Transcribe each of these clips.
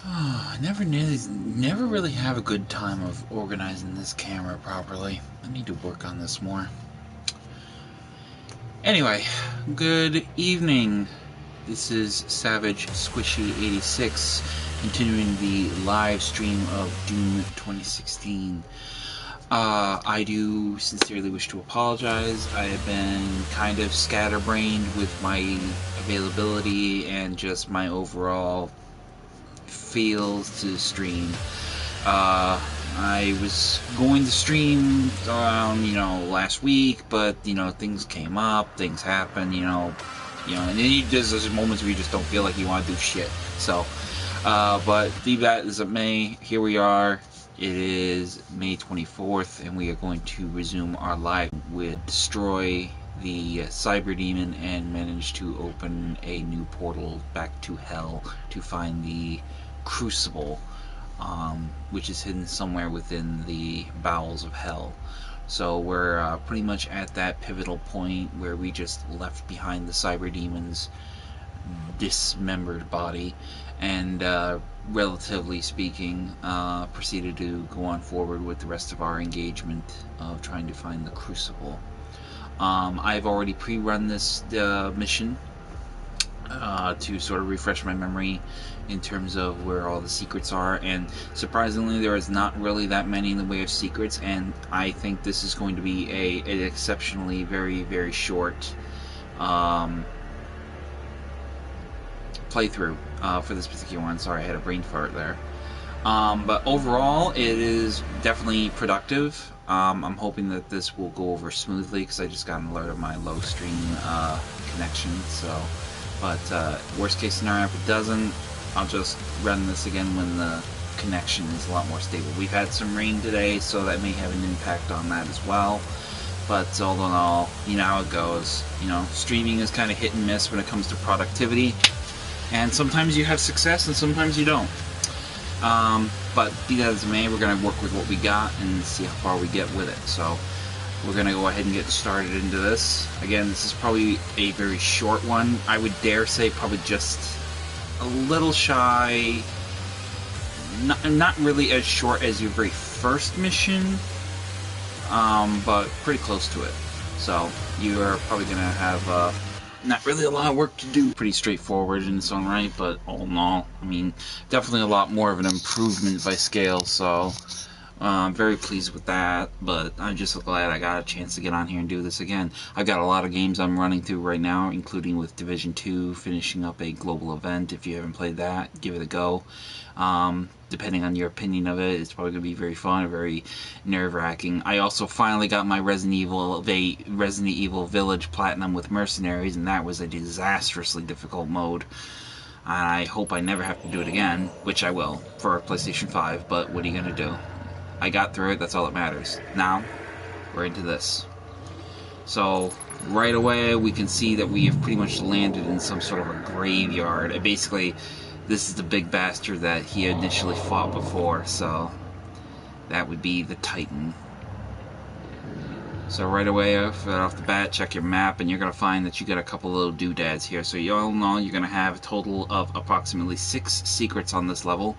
I never really have a good time of organizing this camera properly. I need to work on this more. Anyway, good evening. This is Savage Squishy 86, continuing the live stream of Doom 2016. I do sincerely wish to apologize. I have been kind of scatterbrained with my availability and just my overall feels to stream. I was going to stream around, last week, but, things came up, things happen, and then there's those moments where you just don't feel like you want to do shit. So, but be that as it may, here we are. It is May 24th, and we are going to resume our live with Destroy the Cyber Demon and manage to open a new portal back to Hell to find the Crucible, which is hidden somewhere within the bowels of Hell. So we're pretty much at that pivotal point where we just left behind the Cyber Demon's dismembered body and, relatively speaking, proceeded to go on forward with the rest of our engagement of trying to find the Crucible. I've already pre-run this mission to sort of refresh my memory in terms of where all the secrets are, and surprisingly there is not really that many in the way of secrets, and I think this is going to be an exceptionally very, very short playthrough for this particular one. Sorry, I had a brain fart there. But overall, it is definitely productive. I'm hoping that this will go over smoothly because I just got an alert of my low stream connection. So, but worst case scenario, if it doesn't, I'll just run this again when the connection is a lot more stable. We've had some rain today, so that may have an impact on that as well. But all in all, you know how it goes. Streaming is kind of hit and miss when it comes to productivity. And sometimes you have success and sometimes you don't. But be that as it may, we're going to work with what we got and see how far we get with it. So we're going to go ahead and get started into this. Again, this is probably a very short one. I would dare say probably just a little shy. Not really as short as your very first mission, but pretty close to it. So you are probably going to have not really a lot of work to do. Pretty straightforward in its own right, but all in all, I mean, definitely a lot more of an improvement by scale, so I'm very pleased with that. But I'm just glad I got a chance to get on here and do this again. I've got a lot of games I'm running through right now, including with Division 2, finishing up a global event. If you haven't played that, give it a go. Depending on your opinion of it, it's probably going to be very fun, very nerve-wracking. I also finally got my Resident Evil Village Platinum with Mercenaries, and that was a disastrously difficult mode. I hope I never have to do it again, which I will, for PlayStation 5, but what are you going to do? I got through it, that's all that matters. Now, we're into this. So, right away, we can see that we have pretty much landed in some sort of a graveyard. Basically, this is the big bastard that he initially fought before, so that would be the Titan. So right away, off the bat, check your map, and you're going to find that you got a couple little doodads here. So you all know you're going to have a total of approximately 6 secrets on this level.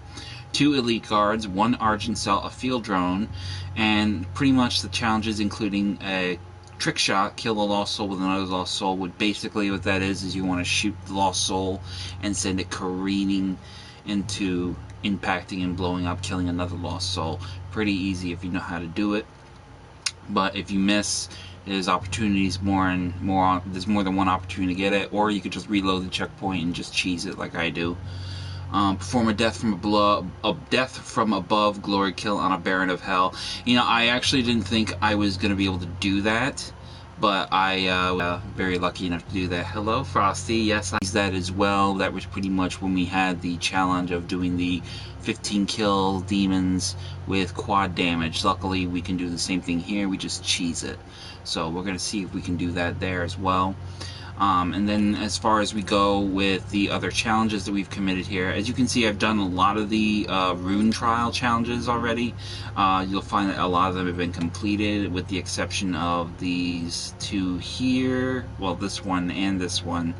2 elite guards, 1 Argent Cell, a field drone, and pretty much the challenges including a trick shot, kill a lost soul with another lost soul. What basically what that is you want to shoot the lost soul and send it careening into impacting and blowing up, killing another lost soul. Pretty easy if you know how to do it. But if you miss, there's opportunities there's more than one opportunity to get it, or you could just reload the checkpoint and just cheese it like I do. Perform a death from above glory kill on a Baron of Hell. I actually didn't think I was going to be able to do that, but I was very lucky enough to do that. Hello, Frosty. Yes, I used that as well. That was pretty much when we had the challenge of doing the 15 kill demons with quad damage. Luckily, we can do the same thing here. We just cheese it. So we're going to see if we can do that there as well. And then as far as we go with the other challenges that we've committed here, as you can see, I've done a lot of the rune trial challenges already. You'll find that a lot of them have been completed, with the exception of these 2 here. Well, this one and this one.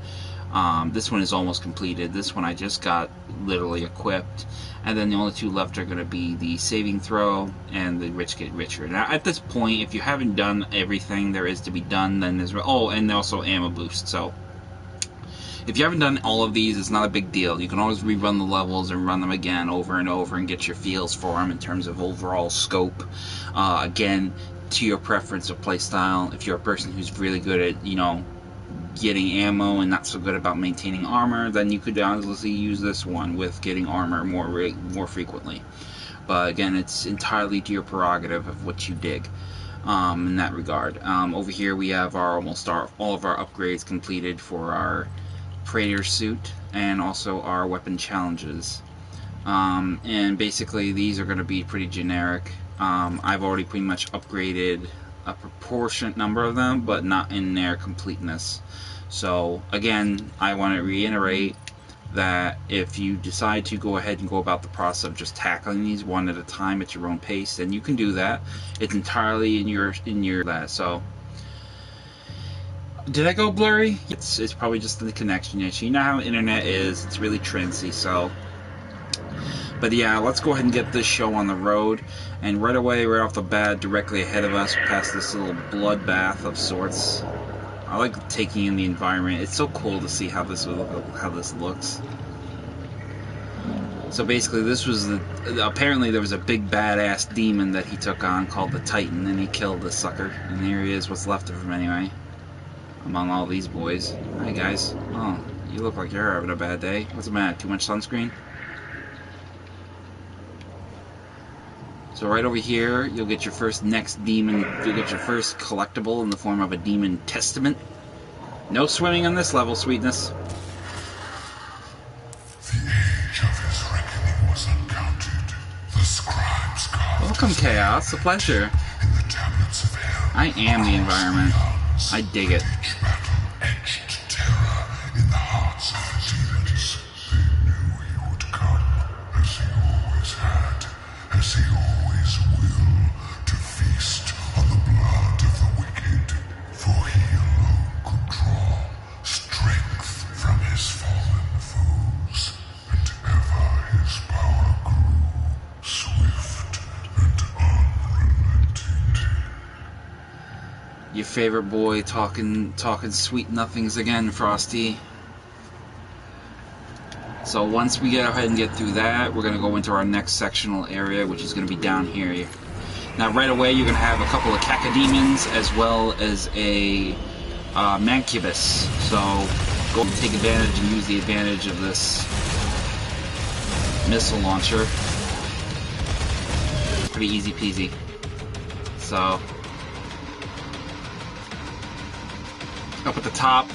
This one is almost completed. This one I just got literally equipped. And then the only two left are going to be the saving throw and the rich get richer. Now at this point, if you haven't done everything there is to be done, then there's, oh, and also ammo boost. So if you haven't done all of these, it's not a big deal. You can always rerun the levels and run them again over and over and get your feels for them in terms of overall scope. Again, to your preference of playstyle. If you're a person who's really good at, you know, getting ammo and not so good about maintaining armor, then you could honestly use this one with getting armor more frequently. But again, it's entirely to your prerogative of what you dig in that regard. Over here we have all of our upgrades completed for our Praetor suit and also our weapon challenges. And basically these are going to be pretty generic. I've already pretty much upgraded a proportionate number of them, but not in their completeness. So again, I want to reiterate that if you decide to go ahead and go about the process of just tackling these one at a time at your own pace, then you can do that. It's entirely in your that. So did I go blurry? It's probably just the connection issue. You know how internet is, it's really transy. So but yeah, let's go ahead and get this show on the road. And right away, right off the bat, directly ahead of us, past this little bloodbath of sorts. I like taking in the environment. It's so cool to see how this looks. So basically, this was apparently there was a big badass demon that he took on called the Titan, and he killed the sucker. And here he is, what's left of him anyway, among all these boys. Hi guys. Oh, you look like you're having a bad day. What's the matter? Too much sunscreen? So right over here, you'll get your first you'll get your first collectible in the form of a demon testament. No swimming on this level, sweetness. The age of his reckoning was uncounted. The scribes carved. Welcome, Chaos. A pleasure. In the tablets of hell. I am the environment. I dig it. Each battle etched terror in the hearts of the demons. They knew he would come, as he always had, as he always will, to feast on the blood of the wicked. For he alone could draw strength from his fallen foes, and ever his power grew, swift and unrelenting. Your favorite boy talking sweet nothings again, Frosty. So once we get ahead and get through that, we're going to go into our next sectional area, which is going to be down here. Now right away you're going to have a couple of cacodemons as well as a mancubus. So go and take advantage and use the advantage of this missile launcher. Pretty easy peasy. So up at the top,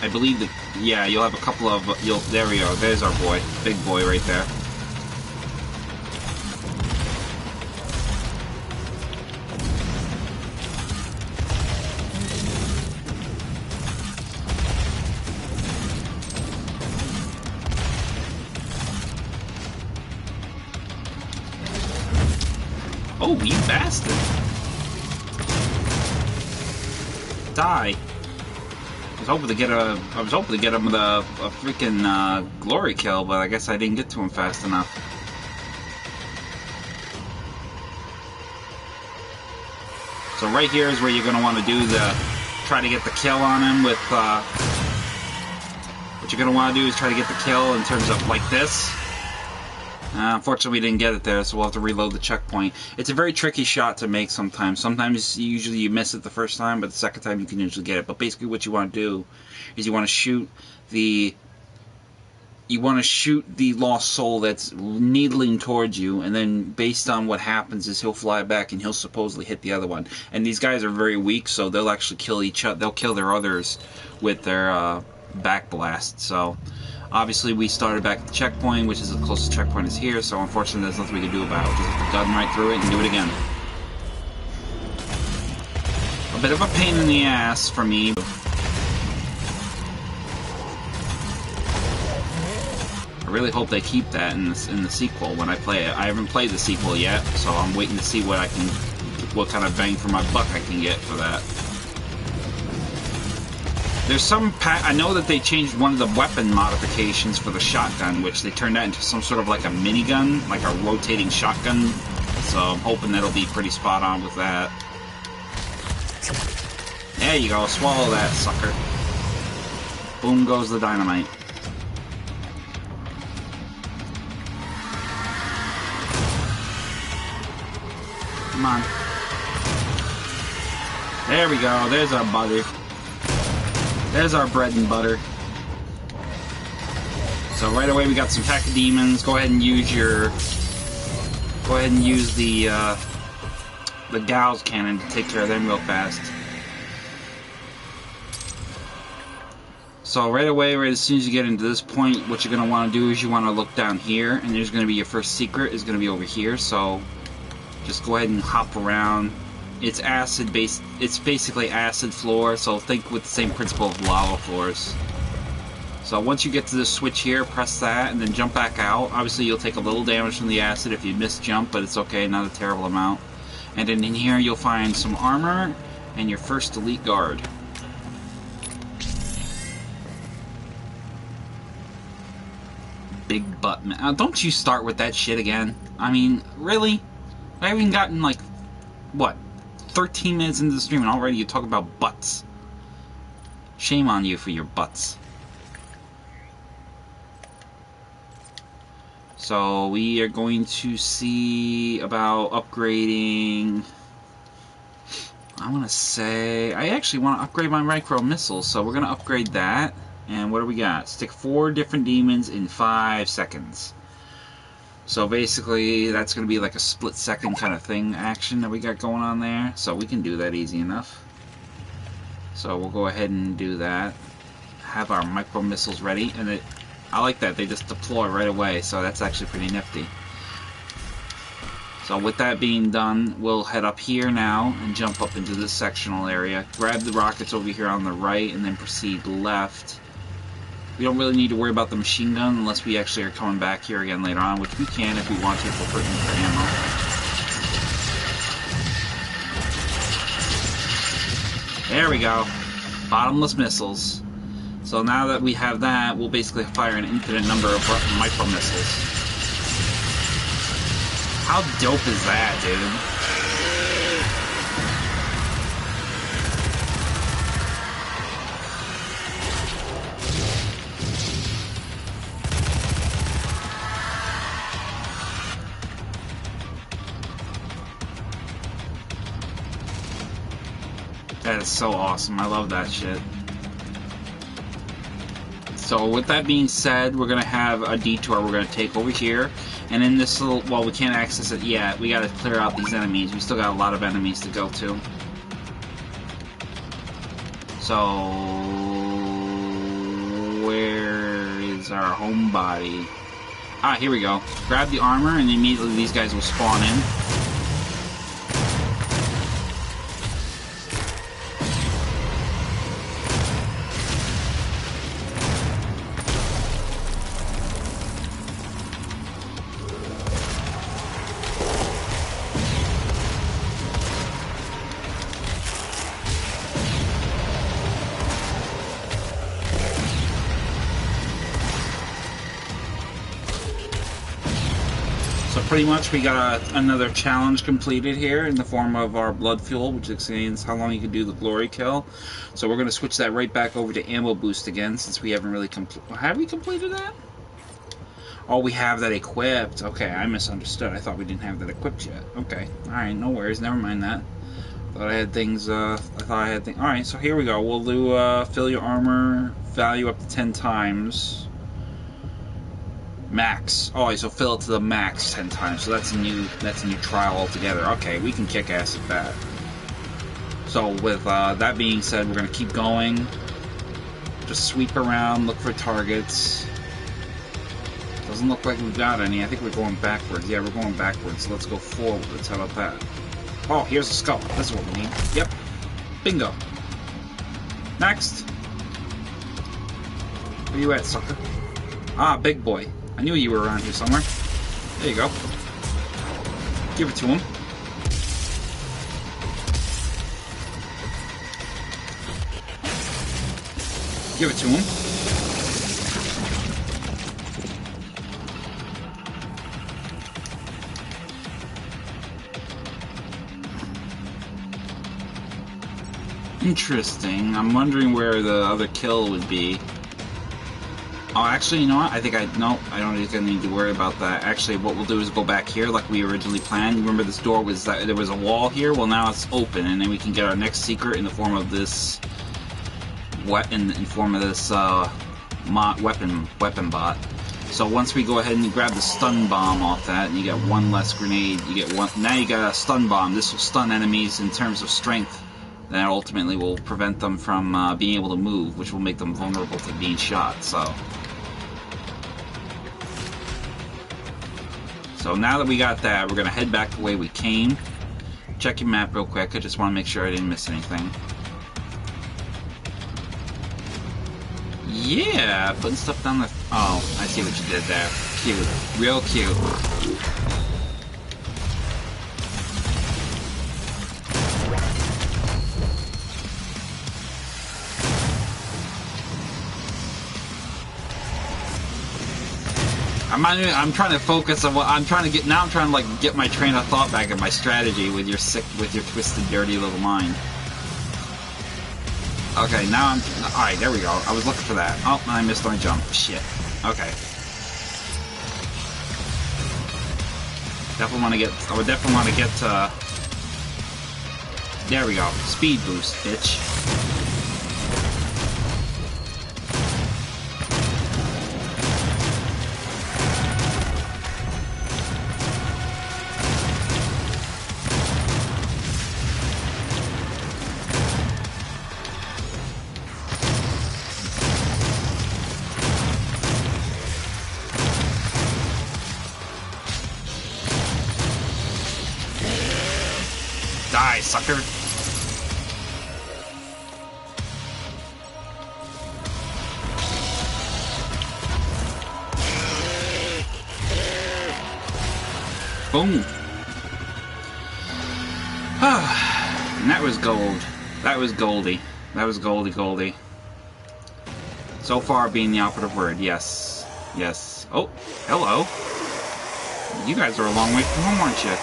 I believe that, yeah, you'll have a couple of, there we go, there's our boy, big boy right there. Oh, you bastard! Die. I was hoping to get him with a freaking glory kill, but I guess I didn't get to him fast enough. So right here is where you're going to want to do try to get the kill on him with, what you're going to want to do is try to get the kill in terms of like this. Unfortunately we didn't get it there, so we'll have to reload the checkpoint. It's a very tricky shot to make sometimes. Sometimes usually you miss it the first time, but the second time you can usually get it. But basically what you want to do is you want to shoot the lost soul that's needling towards you, and then based on what happens is he'll fly back and he'll supposedly hit the other one. And these guys are very weak, so they'll actually kill each other. They'll kill their others with their back blast. So obviously we started back at the checkpoint, which is the closest checkpoint is here, so unfortunately there's nothing we can do about it. We'll just have to gun right through it and do it again. A bit of a pain in the ass for me. I really hope they keep that in the sequel when I play it. I haven't played the sequel yet, so I'm waiting to see what kind of bang for my buck I can get for that. There's some I know that they changed one of the weapon modifications for the shotgun, which they turned that into some sort of like a minigun, like a rotating shotgun. So I'm hoping that'll be pretty spot on with that. There you go, swallow that, sucker. Boom goes the dynamite. Come on. There we go, there's our butter. There's our bread and butter. So right away we got some pack of demons. Go ahead and use your... Go ahead and use the Gauss cannon to take care of them real fast. So right away, right as soon as you get into this point, what you're going to want to do is you want to look down here, and there's going to be your first secret is going to be over here. So just go ahead and hop around. It's acid based. It's basically acid floor, so think with the same principle of lava floors. So once you get to this switch here, press that and then jump back out. Obviously you'll take a little damage from the acid if you miss jump, but it's okay, not a terrible amount. And then in here you'll find some armor and your first elite guard. Big butt man. Don't you start with that shit again. I mean, really? I haven't gotten like, what, 13 minutes into the stream and already you talk about butts. Shame on you for your butts. So we are going to see about upgrading. I want to say I actually want to upgrade my micro missiles, so we're going to upgrade that. And what do we got? Stick 4 different demons in 5 seconds. So basically that's going to be like a split second kind of thing action that we got going on there. So we can do that easy enough. So we'll go ahead and do that. Have our micro missiles ready, and I like that, they just deploy right away, so that's actually pretty nifty. So with that being done, we'll head up here now and jump up into this sectional area. Grab the rockets over here on the right and then proceed left. We don't really need to worry about the machine gun unless we actually are coming back here again later on, which we can if we want to for ammo. There we go. Bottomless missiles. So now that we have that, we'll basically fire an infinite number of micro missiles. How dope is that, dude? That is so awesome. I love that shit. So with that being said, we're going to have a detour we're going to take over here. And in this little, well, we can't access it yet. We got to clear out these enemies. We still got a lot of enemies to go to. So where is our homebody? Ah, here we go. Grab the armor and immediately these guys will spawn in. Pretty much we got another challenge completed here in the form of our blood fuel, which explains how long you can do the glory kill. So we're going to switch that right back over to ammo boost again, since we haven't really have we completed that? Oh, we have that equipped. Okay, I misunderstood. I thought we didn't have that equipped yet. Okay, alright, no worries, never mind that. Thought I had things, alright, so here we go. We'll do, fill your armor value up to 10 times. Max. Oh, so fill it to the max 10 times. So that's a new trial altogether. Okay, we can kick ass at that. So with that being said, we're gonna keep going. Just sweep around, look for targets. Doesn't look like we've got any. I think we're going backwards. Yeah, we're going backwards. So let's go forwards. How about that? Oh, here's a skull. This is what we need. Yep. Bingo. Next. Where you at, sucker? Ah, big boy. I knew you were around here somewhere. There you go. Give it to him. Give it to him. Interesting. I'm wondering where the other kill would be. Oh, actually, you know what? I don't think I need to worry about that. Actually, what we'll do is go back here like we originally planned. Remember this door was, there was a wall here? Well, now it's open, and then we can get our next secret in the form of this, in form of this, weapon bot. So once we go ahead and you grab the stun bomb off that, and you get one less grenade, you get one, now you got a stun bomb. This will stun enemies in terms of strength. That ultimately will prevent them from being able to move, which will make them vulnerable to being shot, so now that we got that, we're going to head back the way we came. Check your map real quick, I just want to make sure I didn't miss anything. Yeah, putting stuff down the... Oh, I see what you did there. Cute. Real cute. I'm trying to focus on what I'm trying to get. Now I'm trying to like get my train of thought back and my strategy with your twisted, dirty little mind. Okay, now I'm. All right, there we go. I was looking for that. Oh, I missed my jump. Shit. Okay. Definitely want to get. I would definitely want to get. There we go. Speed boost, bitch. Die, sucker! Boom! And that was gold. That was goldy. That was goldy. So far being the operative word, yes. Yes. Oh, hello. You guys are a long way from home, aren't you?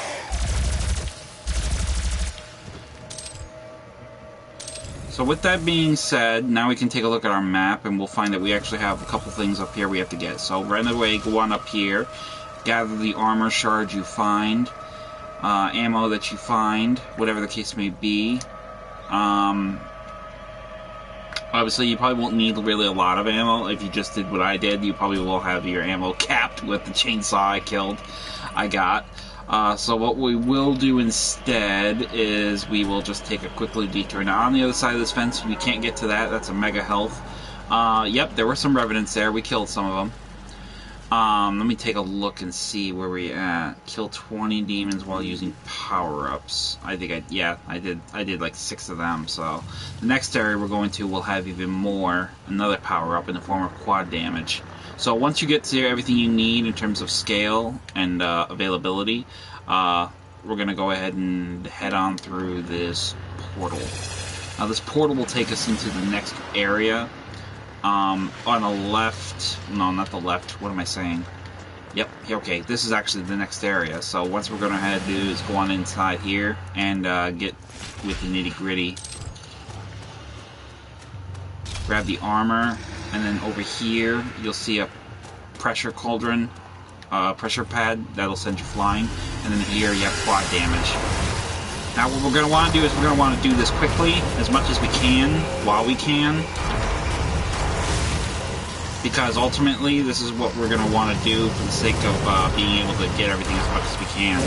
So with that being said, now we can take a look at our map and we'll find that we actually have a couple things up here we have to get. So right away, go on up here, gather the armor shards you find, ammo that you find, whatever the case may be. Obviously, you probably won't need really a lot of ammo. If you just did what I did, you probably will have your ammo capped with the chainsaw I got. So what we will do instead is we will just take a quickly detour. Now on the other side of this fence, we can't get to that. That's a mega health. Yep, there were some revenants there. We killed some of them. Let me take a look and see where we at. Kill 20 demons while using power-ups. I think I did like 6 of them. So the next area we're going to will have even more, another power-up in the form of quad damage. So once you get to everything you need in terms of scale and availability, we're going to go ahead and head on through this portal. Now this portal will take us into the next area. On the left, no, not the left, what am I saying? Yep, okay, this is actually the next area. So once we're going to head to do is go on inside here and get with the nitty-gritty. Grab the armor. And then over here, you'll see a pressure cauldron, pressure pad, that'll send you flying. And then here you have quad damage. Now what we're going to want to do is we're going to want to do this quickly, as much as we can, while we can. Because ultimately, this is what we're going to want to do for the sake of being able to get everything as much as we can.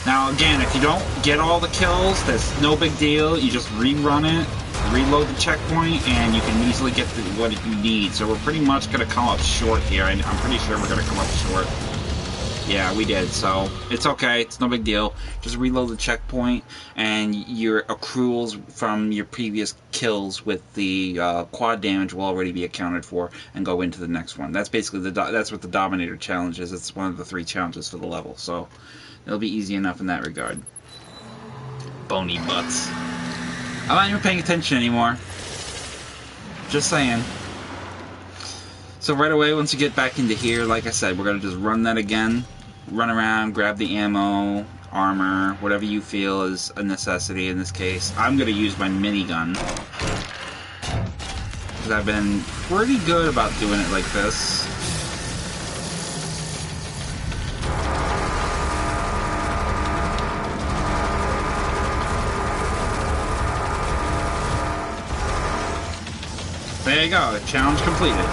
Now again, if you don't get all the kills, that's no big deal. You just rerun it. Reload the checkpoint, and you can easily get to what you need. So we're pretty much going to come up short here. I'm pretty sure we're going to come up short. Yeah, we did. So it's okay. It's no big deal. Just reload the checkpoint, and your accruals from your previous kills with the quad damage will already be accounted for, and go into the next one. That's basically that's what the Dominator challenge is. It's one of the 3 challenges for the level. So it'll be easy enough in that regard. Bony butts. I'm not even paying attention anymore. Just saying. So right away, once you get back into here, like I said, we're going to just run that again. Run around, grab the ammo, armor, whatever you feel is a necessity in this case. I'm going to use my minigun. Because I've been pretty good about doing it like this. There you go, challenge completed.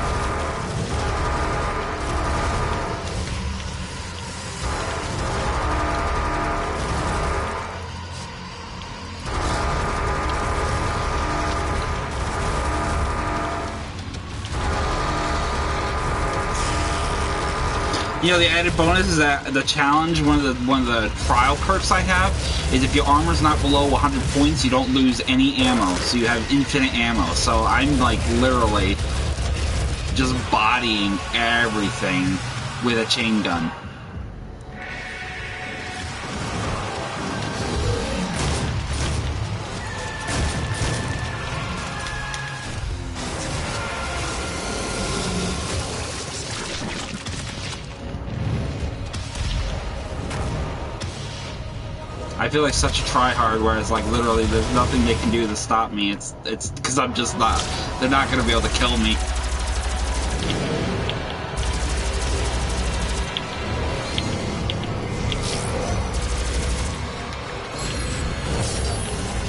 You know, the added bonus is that the challenge, one of the trial perks I have, is if your armor's not below 100 points, you don't lose any ammo. So you have infinite ammo. So I'm like literally just bodying everything with a chain gun. I feel like such a tryhard, where it's like literally there's nothing they can do to stop me. It's because I'm just not. They're not gonna be able to kill me.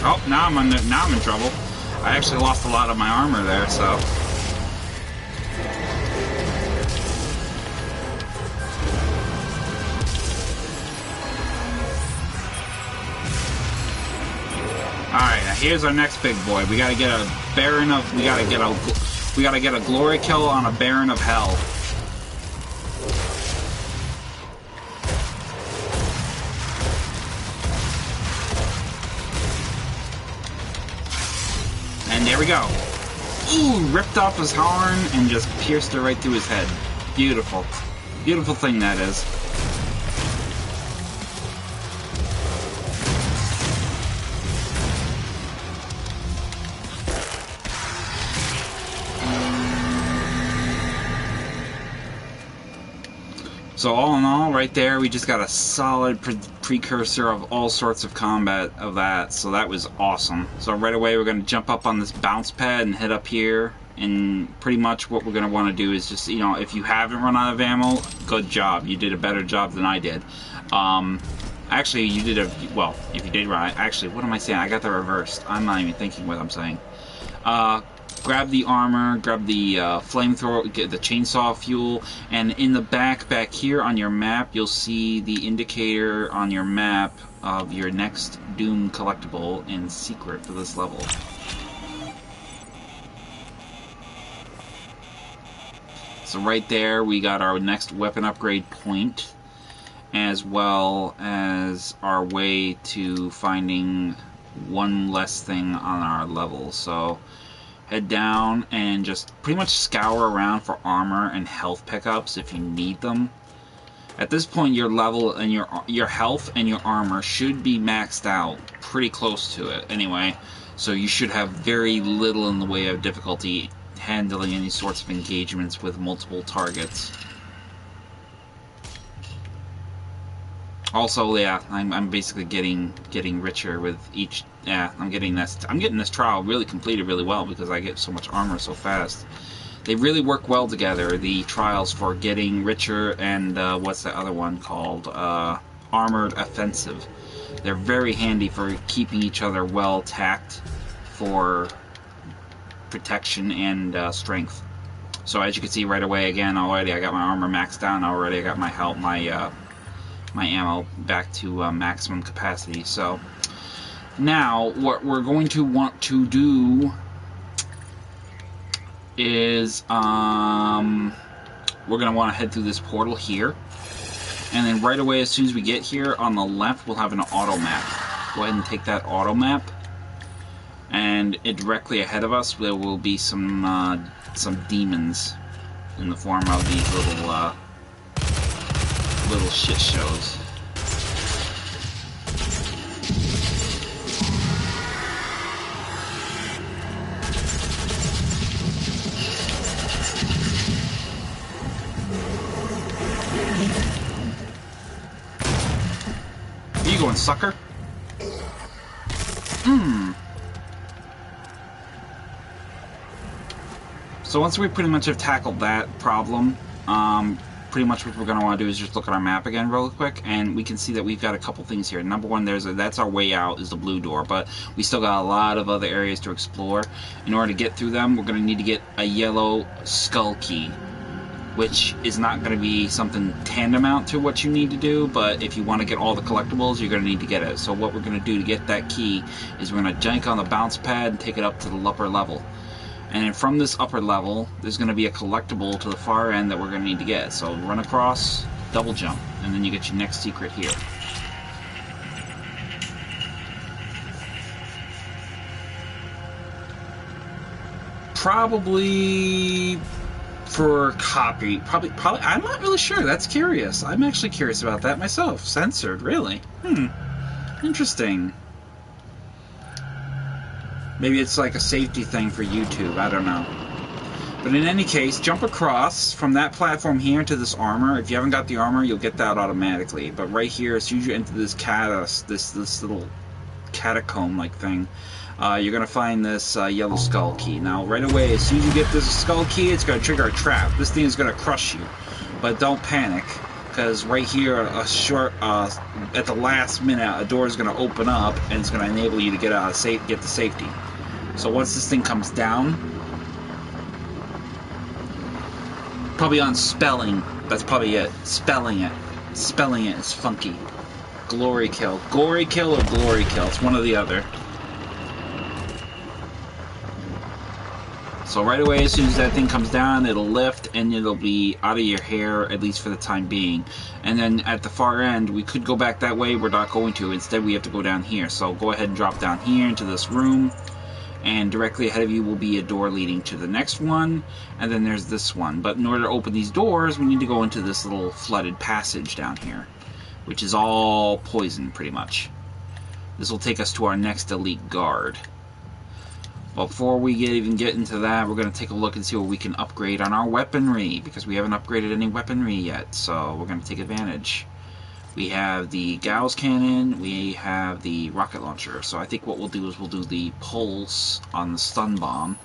Oh, now I'm in trouble. I actually lost a lot of my armor there, so. Alright, now here's our next big boy. We gotta get a Baron of... We gotta get a glory kill on a Baron of Hell. And there we go. Ooh, ripped off his horn and just pierced it right through his head. Beautiful. Beautiful thing that is. So all in all, right there, we just got a solid precursor of all sorts of combat of that, so that was awesome. So right away we're going to jump up on this bounce pad and head up here, and pretty much what we're going to want to do is just, you know, if you haven't run out of ammo, good job. You did a better job than I did. Actually, you did a, well, if you did run, actually, what am I saying? I got that reversed. I'm not even thinking what I'm saying. Grab the armor, grab the flamethrower, get the chainsaw fuel, and in the back here on your map, you'll see the indicator on your map of your next Doom collectible in secret for this level. So right there, we got our next weapon upgrade point, as well as our way to finding one less thing on our level. So head down and just pretty much scour around for armor and health pickups if you need them. At this point, your level and your health and your armor should be maxed out, pretty close to it anyway, so you should have very little in the way of difficulty handling any sorts of engagements with multiple targets. Also, yeah, I'm basically getting richer with each. Yeah, I'm getting this trial really completed really well because I get so much armor so fast. They really work well together, the trials for getting richer and what's the other one called? Armored Offensive. They're very handy for keeping each other well tacked for protection and strength. So as you can see right away, again, already I got my armor maxed down. Already I got my health, my ammo back to maximum capacity. So now what we're going to want to do is we're going to want to head through this portal here, and then right away as soon as we get here on the left we'll have an auto map. Go ahead and take that auto map, and directly ahead of us there will be some demons in the form of these little shit shows. doing, sucker? So once we pretty much have tackled that problem, pretty much what we're going to want to do is just look at our map again real quick, and we can see that we've got a couple things here. Number one, that's our way out, is the blue door, but we still got a lot of other areas to explore. In order to get through them, we're going to need to get a yellow skull key, which is not going to be something tantamount to what you need to do, but if you want to get all the collectibles, you're going to need to get it. So what we're going to do to get that key is we're going to jank on the bounce pad and take it up to the upper level. And then from this upper level, there's going to be a collectible to the far end that we're going to need to get. So run across, double jump, and then you get your next secret here. Probably for copy. Probably. I'm not really sure. That's curious. I'm actually curious about that myself. Censored, really? Interesting. Maybe it's like a safety thing for YouTube, I don't know. But in any case, jump across from that platform here to this armor. If you haven't got the armor, you'll get that automatically. But right here, as soon as you enter this this little catacomb-like thing, you're going to find this yellow skull key. Now, right away, as soon as you get this skull key, it's going to trigger a trap. This thing is going to crush you. But don't panic, because right here, at the last minute, a door is going to open up, and it's going to enable you to get to safety. So once this thing comes down, probably on spelling, that's probably it. Spelling it is funky. Glory kill. Gory kill or glory kill. It's one or the other. So right away, as soon as that thing comes down, it'll lift and it'll be out of your hair, at least for the time being. And then at the far end, we could go back that way. We're not going to. Instead, we have to go down here. So go ahead and drop down here into this room. And directly ahead of you will be a door leading to the next one, and then there's this one. But in order to open these doors, we need to go into this little flooded passage down here, which is all poison, pretty much. This will take us to our next elite guard. But before we even get into that, we're going to take a look and see what we can upgrade on our weaponry, because we haven't upgraded any weaponry yet, so we're going to take advantage. We have the Gauss cannon, we have the rocket launcher. So I think what we'll do is we'll do the pulse on the stun bomb.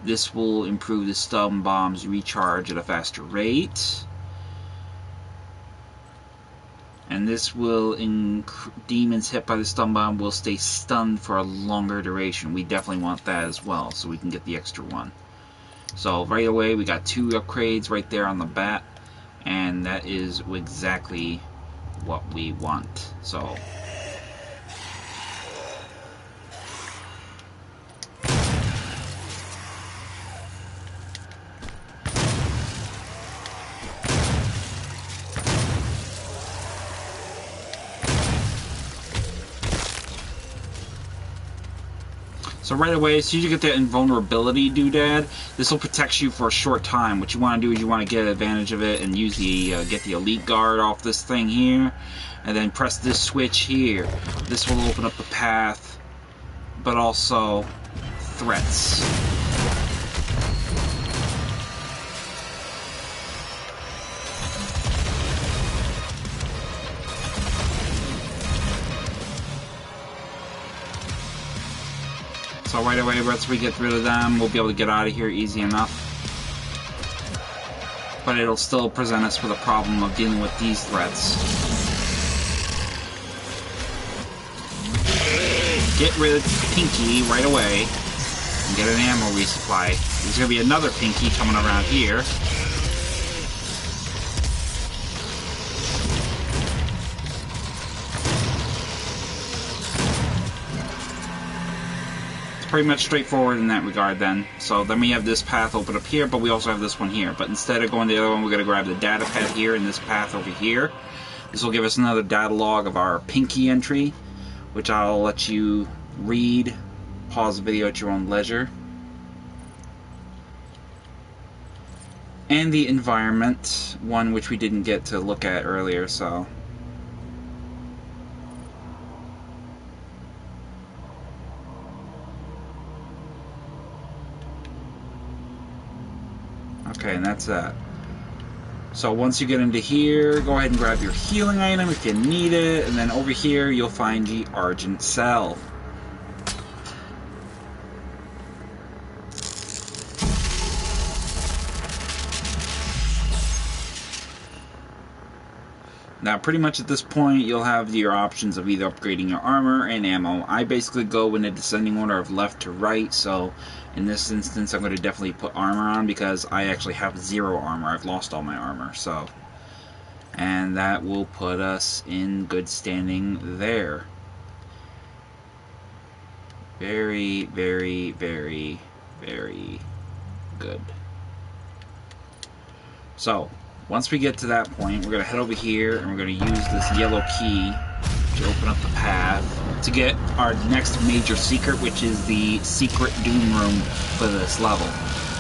This will improve the stun bomb's recharge at a faster rate. And this will, demons hit by the stun bomb will stay stunned for a longer duration. We definitely want that as well, so we can get the extra one. So right away, we got 2 upgrades right there on the bat. And that is exactly what we want. So right away, as soon as you get that invulnerability doodad, this will protect you for a short time. What you want to do is you want to get advantage of it and use the get the elite guard off this thing here, and then press this switch here. This will open up the path, but also threats. So right away, once we get rid of them, we'll be able to get out of here easy enough. But it'll still present us with a problem of dealing with these threats. Get rid of Pinky right away and get an ammo resupply. There's going to be another Pinky coming around here. Pretty much straightforward in that regard then. So then we have this path open up here, but we also have this one here. But instead of going to the other one, we're going to grab the data pad here and this path over here. This will give us another data log of our Pinky entry, which I'll let you read. Pause the video at your own leisure. And the environment, one which we didn't get to look at earlier, so... Okay, and that's that. So once you get into here, go ahead and grab your healing item if you need it, and then over here you'll find the Argent Cell. Now, pretty much at this point, you'll have your options of either upgrading your armor and ammo. I basically go in a descending order of left to right, so in this instance, I'm going to definitely put armor on because I actually have 0 armor. I've lost all my armor, so... And that will put us in good standing there. Very, very, very, very good. So... once we get to that point, we're going to head over here and we're going to use this yellow key to open up the path to get our next major secret, which is the secret doom room for this level.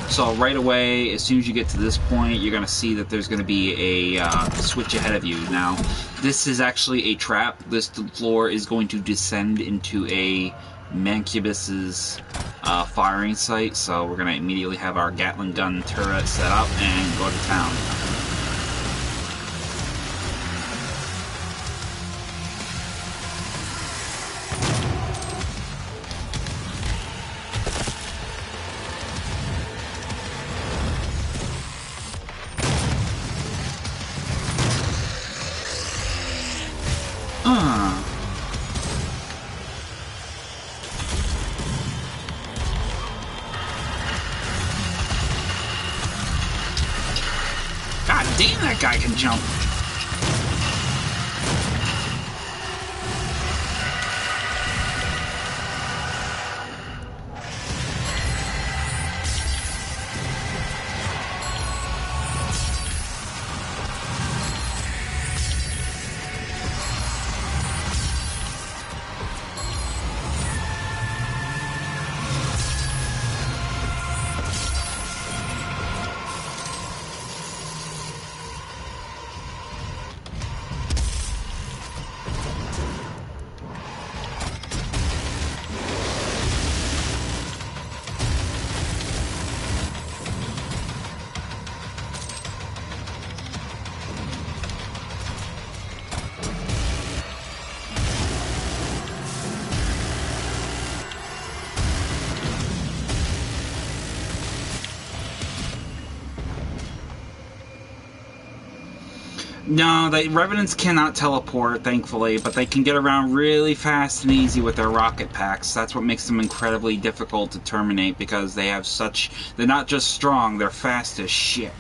So right away, as soon as you get to this point, you're going to see that there's going to be a switch ahead of you. Now, this is actually a trap. This floor is going to descend into a Mancubus's firing site, so we're going to immediately have our Gatling gun turret set up and go to town. God damn, that guy can jump. No, the Revenants cannot teleport, thankfully, but they can get around really fast and easy with their rocket packs. That's what makes them incredibly difficult to terminate, because they have such... they're not just strong, they're fast as shit.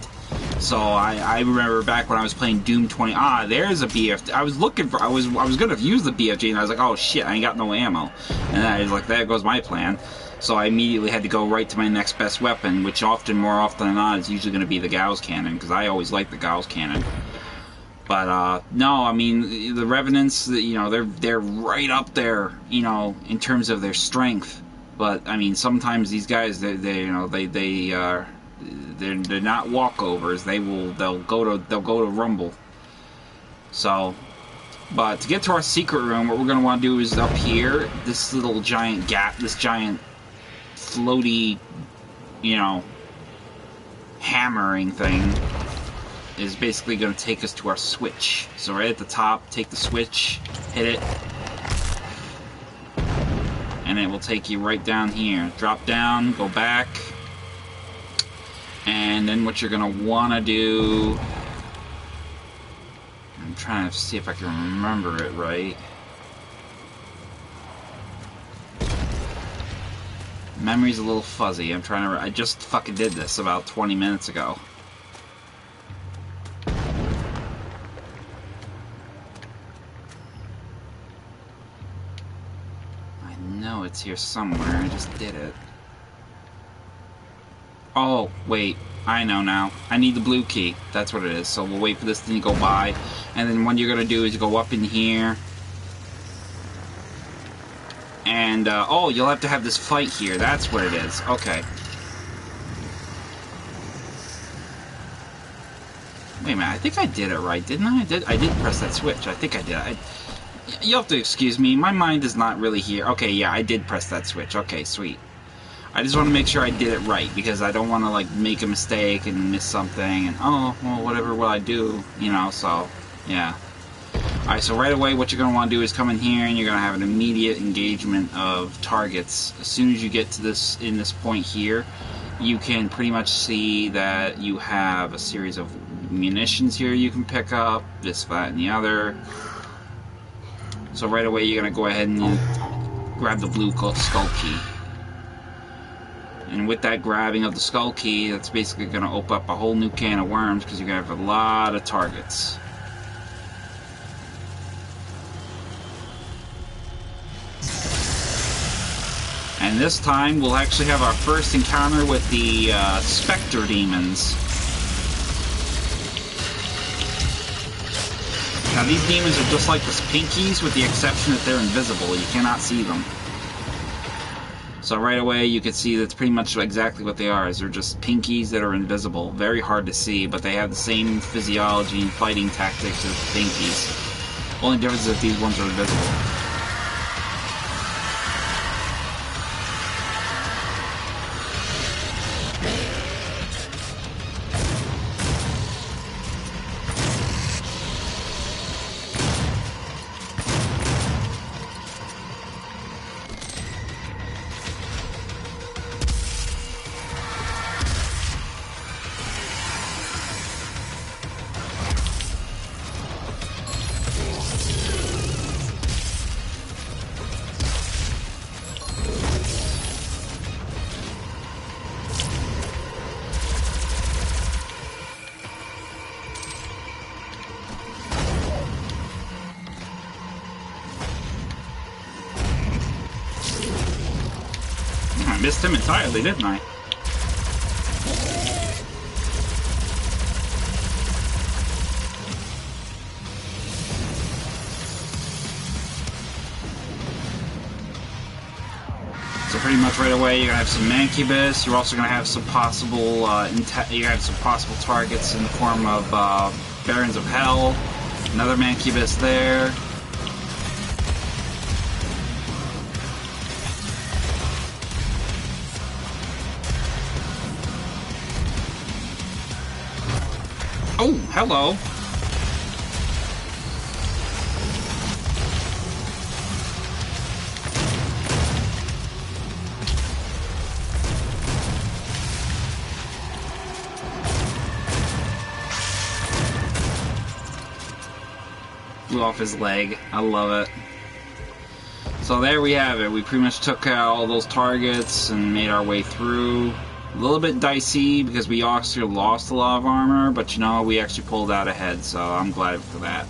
So I remember back when I was playing Doom 20... there's a BFG. I was looking for... I was gonna use the BFG, and I was like, oh shit, I ain't got no ammo. And I was like, there goes my plan. So I immediately had to go right to my next best weapon, which more often than not, is usually going to be the Gauss Cannon, because I always like the Gauss Cannon. But, no, I mean, the Revenants, you know, they're right up there, you know, in terms of their strength. But, I mean, sometimes these guys, they're not walkovers. They'll go to rumble. So, but to get to our secret room, what we're going to want to do is up here, this little giant gap, this giant floaty, you know, hammering thing is basically going to take us to our switch. So right at the top, take the switch, hit it, and it will take you right down here. Drop down, go back, and then what you're going to want to do... I'm trying to see if I can remember it right. Memory's a little fuzzy. I just fucking did this about 20 minutes ago. It's here somewhere. I just did it. Oh, wait. I know now. I need the blue key. That's what it is. So we'll wait for this thing to go by. And then what you're going to do is go up in here. And, oh, you'll have to have this fight here. That's what it is. Okay. Wait a minute. I think I did it right, didn't I? I did press that switch. I think I did. You'll have to excuse me. My mind is not really here. Okay, yeah, I did press that switch. Okay, sweet. I just want to make sure I did it right, because I don't want to like make a mistake and miss something and oh well, whatever will I do, you know. So yeah. Alright, so right away what you're going to want to do is come in here and you're going to have an immediate engagement of targets. As soon as you get to this point here, you can pretty much see that you have a series of munitions here you can pick up, this, that, and the other. So right away you're going to go ahead and grab the blue skull key. And with that grabbing of the skull key, that's basically going to open up a whole new can of worms, because you're going to have a lot of targets. And this time we'll actually have our first encounter with the Spectre Demons. Now these demons are just like the Pinkies, with the exception that they're invisible. You cannot see them. So right away you can see that's pretty much exactly what they are, is they're just Pinkies that are invisible. Very hard to see, but they have the same physiology and fighting tactics as Pinkies. Only difference is that these ones are invisible. I missed him entirely, didn't I? So pretty much right away you're gonna have some Mancubus. You're also gonna have some possible targets in the form of Barons of Hell. Another Mancubus there. Oh, hello. Blew off his leg. I love it. So there we have it. We pretty much took out all those targets and made our way through. A little bit dicey because we actually lost a lot of armor, but you know, we actually pulled out ahead, so I'm glad for that.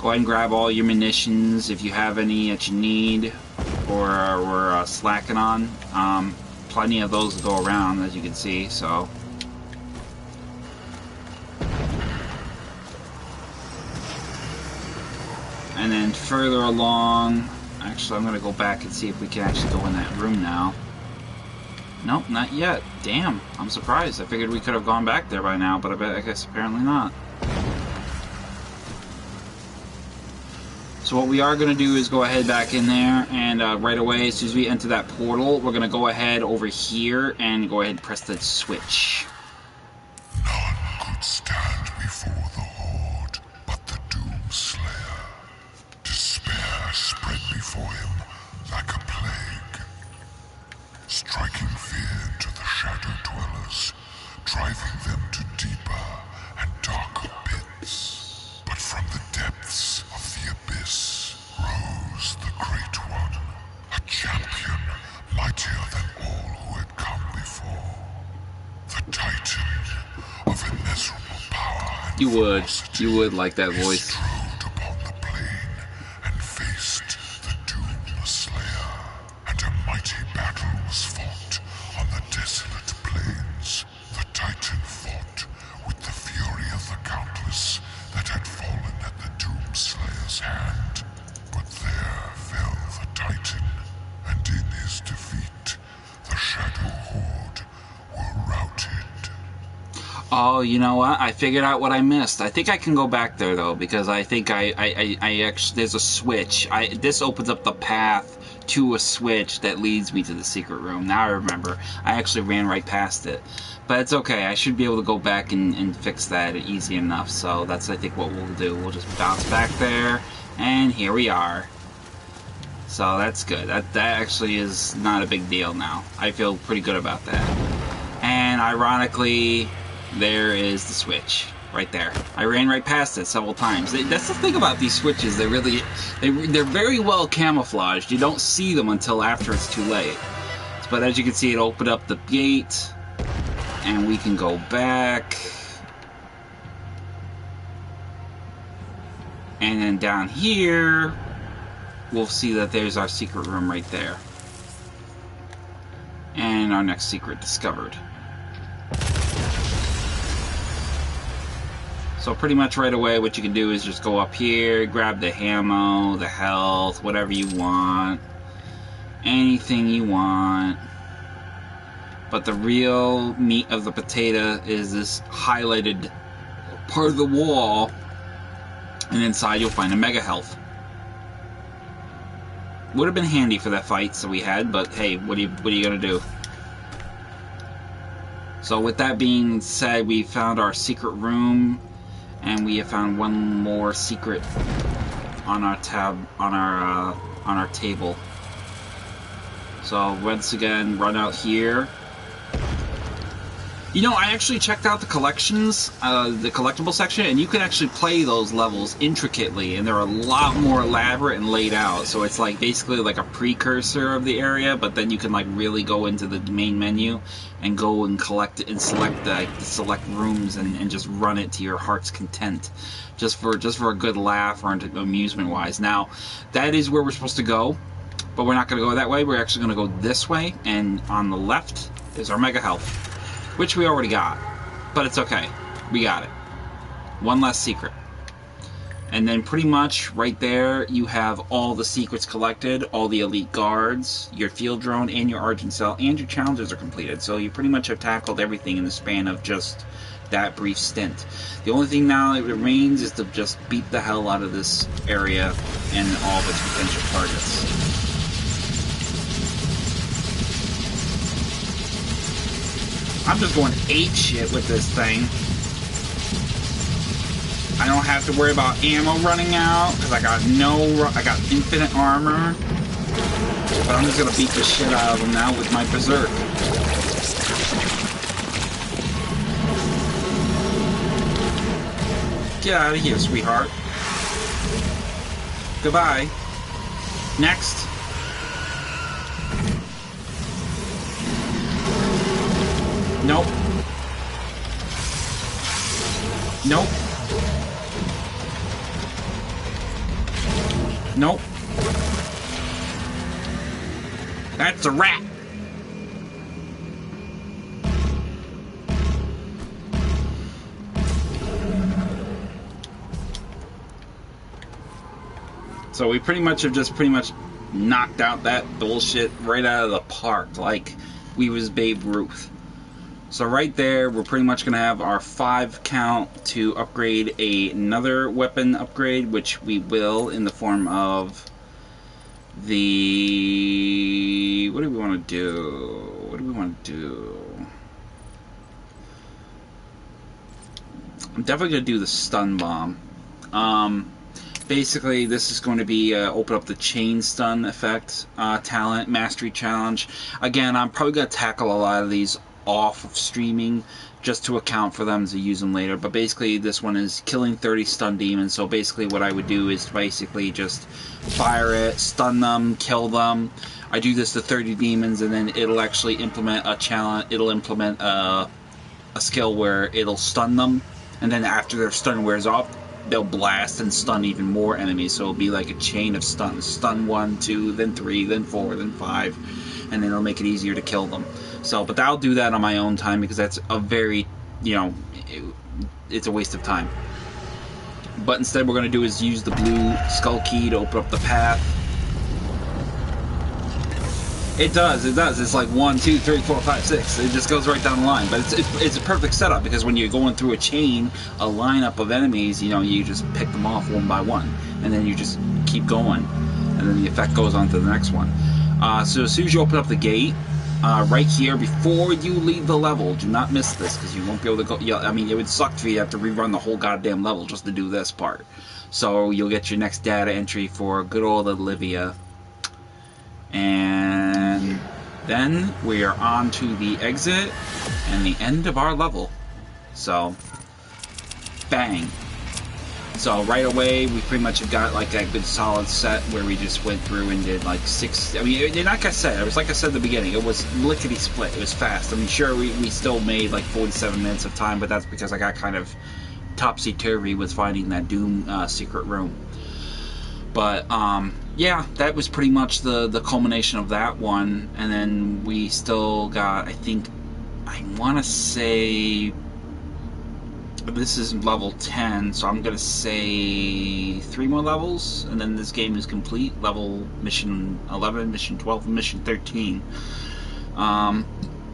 Go ahead and grab all your munitions if you have any that you need or were slacking on. Plenty of those to go around, as you can see, so. And then further along, actually I'm going to go back and see if we can actually go in that room now. Nope, not yet. Damn, I'm surprised. I figured we could have gone back there by now, but I guess apparently not. So what we are going to do is go ahead back in there, and right away, as soon as we enter that portal, we're going to go ahead over here and go ahead and press the switch. None could stand before the Horde but the Doomslayer. Despair spread before him like a plague, striking fear into the Shadow Dwellers, driving them to deeper and darker pits. But from the depths of the abyss rose the Great One, a champion mightier than all who had come before. The Titan of immeasurable power and You would like that he voice. strode upon the plain and faced the Doomslayer, and a mighty battle was fought on the desolate plains. The Titan fought with the fury of the countless that had fallen at the Doomslayer's hand. But there fell the Titan, and in his defeat, the Shadow Horde were routed. Oh, you know what? I figured out what I missed. I think I can go back there though, because I think I actually there's a switch. This opens up the path to a switch that leads me to the secret room. Now I remember. I actually ran right past it. But it's okay. I should be able to go back and fix that easy enough. So that's, I think, what we'll do. We'll just bounce back there. And here we are. So that's good. That actually is not a big deal now. I feel pretty good about that. And ironically, there is the switch. Right there. I ran right past it several times. That's the thing about these switches. They're very well camouflaged. You don't see them until after it's too late. But as you can see, it opened up the gate. And we can go back. And then down here, we'll see that there's our secret room right there. And our next secret discovered. So pretty much right away what you can do is just go up here, grab the ammo, the health, whatever you want. Anything you want. But the real meat of the potato is this highlighted part of the wall. And inside you'll find a mega health. Would have been handy for that fight that we had, but hey, what are you gonna do? So with that being said, we found our secret room. And we have found one more secret on our on our table. So once again, run out here. You know, I actually checked out the collections, the collectible section, and you can actually play those levels intricately, and they're a lot more elaborate and laid out. So it's like basically like a precursor of the area, but then you can like really go into the main menu and go and collect and select the select rooms and just run it to your heart's content, just for a good laugh or amusement wise. Now, that is where we're supposed to go, but we're not going to go that way. We're actually going to go this way, and on the left is our mega health. Which we already got, but it's okay. We got it. One less secret. And then pretty much right there, you have all the secrets collected, all the elite guards, your field drone, and your Argent Cell, and your challenges are completed. So you pretty much have tackled everything in the span of just that brief stint. The only thing now that remains is to just beat the hell out of this area and all of its potential targets. I'm just going ape shit with this thing. I don't have to worry about ammo running out because I got infinite armor. But I'm just gonna beat the shit out of them now with my berserk. Get out of here, sweetheart. Goodbye. Next. Nope. Nope. Nope. That's a rat. So we pretty much have just knocked out that bullshit right out of the park like we was Babe Ruth. So right there, we're pretty much going to have our 5 count to upgrade another weapon upgrade, which we will in the form of the... What do we want to do? What do we want to do? I'm definitely going to do the stun bomb. Basically, this is going to be open up the chain stun effect talent mastery challenge. Again, I'm probably going to tackle a lot of these off of streaming just to account for them to use them later, but basically this one is killing 30 stun demons. So basically what I would do is basically just fire it, stun them, kill them. I do this to 30 demons, and then it'll actually implement a challenge. It'll implement a skill where it'll stun them, and then after their stun wears off, they'll blast and stun even more enemies. So it'll be like a chain of stuns. Stun 1, 2, then 3, then 4, then 5, and then it'll make it easier to kill them. So, but I'll do that on my own time because that's a very, it's a waste of time. But instead what we're going to do is use the blue skull key to open up the path. It does. It's like 1, 2, 3, 4, 5, 6. It just goes right down the line. But it's a perfect setup because when you're going through a chain, a lineup of enemies, you just pick them off one by one. And then you just keep going. And then the effect goes on to the next one. So as soon as you open up the gate, right here, before you leave the level, do not miss this, because you won't be able to go. Yeah, I mean, it would suck for you to have to rerun the whole goddamn level just to do this part. So you'll get your next data entry for good old Olivia. And then we are on to the exit and the end of our level. So, bang. So right away, we pretty much have got like a good solid set where we just went through and did like 6. I mean, like I said, it was like I said at the beginning, it was lickety split. It was fast. I mean, sure, we still made like 47 minutes of time, but that's because I got kind of topsy-turvy with finding that Doom secret room. But yeah, that was pretty much the culmination of that one. And then we still got, I want to say, this is level 10, so I'm going to say 3 more levels, and then this game is complete. Level mission 11, mission 12, and mission 13. And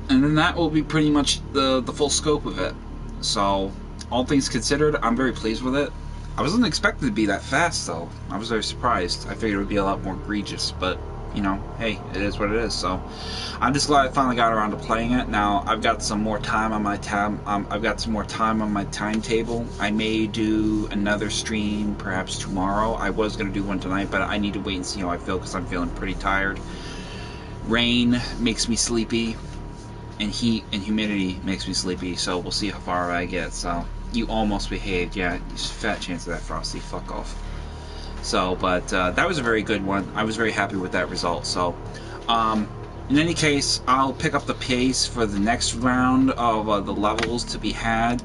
then that will be pretty much the full scope of it. So, all things considered, I'm very pleased with it. I wasn't expecting it to be that fast, though. I was very surprised. I figured it would be a lot more egregious, but, you know, hey, it is what it is. So, I'm just glad I finally got around to playing it. Now, I've got some more time on my I've got some more time on my timetable. I may do another stream, perhaps tomorrow. I was going to do one tonight, but I need to wait and see how I feel, because I'm feeling pretty tired. Rain makes me sleepy, and heat and humidity makes me sleepy, so we'll see how far I get. So, you almost behaved. Yeah, there's a fat chance of that, Frosty. Fuck off. So, but that was a very good one. I was very happy with that result. So, in any case, I'll pick up the pace for the next round of the levels to be had.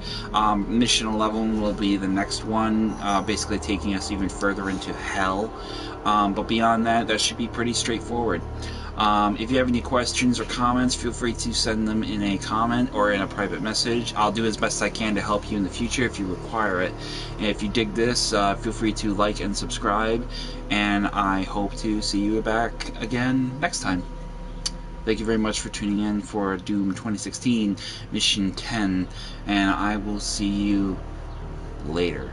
Mission 11 will be the next one, basically taking us even further into hell. But beyond that, that should be pretty straightforward. If you have any questions or comments, feel free to send them in a comment or in a private message. I'll do as best I can to help you in the future if you require it. And if you dig this, feel free to like and subscribe. And I hope to see you back again next time. Thank you very much for tuning in for Doom 2016 Mission 10. And I will see you later.